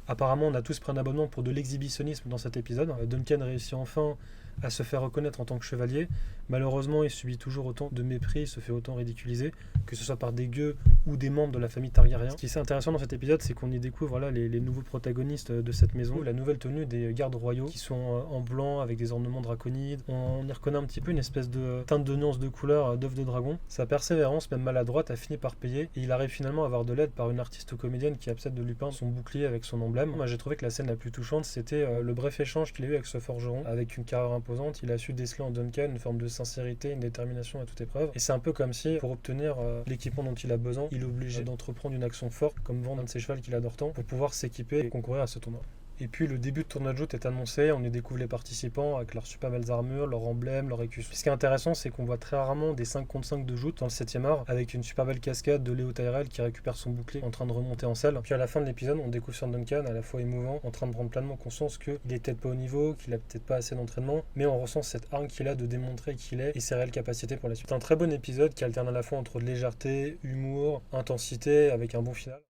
Apparemment, on a tous pris un abonnement pour de l'exhibitionnisme dans cet épisode. Duncan réussit enfin à se faire reconnaître en tant que chevalier. Malheureusement, il subit toujours autant de mépris, il se fait autant ridiculiser, que ce soit par des gueux ou des membres de la famille Targaryen. Ce qui est intéressant dans cet épisode, c'est qu'on y découvre voilà, les nouveaux protagonistes de cette maison, la nouvelle tenue des gardes royaux, qui sont en blanc avec des ornements draconides. On y reconnaît un petit peu une espèce de teinte de nuance de couleur d'œuf de dragon. Sa persévérance, même maladroite, a fini par payer, et il arrive finalement à avoir de l'aide par une artiste comédienne qui accepte de lui peindre son bouclier avec son emblème. Moi, j'ai trouvé que la scène la plus touchante, c'était le bref échange qu'il a eu avec ce forgeron. Avec une carrière imposante, il a su déceler en Duncan une forme de sincérité, une détermination à toute épreuve. Et c'est un peu comme si, pour obtenir l'équipement dont il a besoin, il est obligé d'entreprendre une action forte, comme vendre un de ses chevaux qu'il adore tant, pour pouvoir s'équiper et concourir à ce tournoi. Et puis le début de tournoi de joute est annoncé, on y découvre les participants avec leurs super belles armures, leurs emblèmes, leurs écus. Ce qui est intéressant, c'est qu'on voit très rarement des 5 contre 5 de joute dans le 7e art, avec une super belle cascade de Léo Tyrell qui récupère son bouclier en train de remonter en selle. Puis à la fin de l'épisode, on découvre sur Duncan, à la fois émouvant, en train de prendre pleinement conscience qu'il est peut-être pas au niveau, qu'il a peut-être pas assez d'entraînement, mais on ressent cette hargne qu'il a de démontrer qui il est et ses réelles capacités pour la suite. C'est un très bon épisode qui alterne à la fois entre légèreté, humour, intensité, avec un bon final.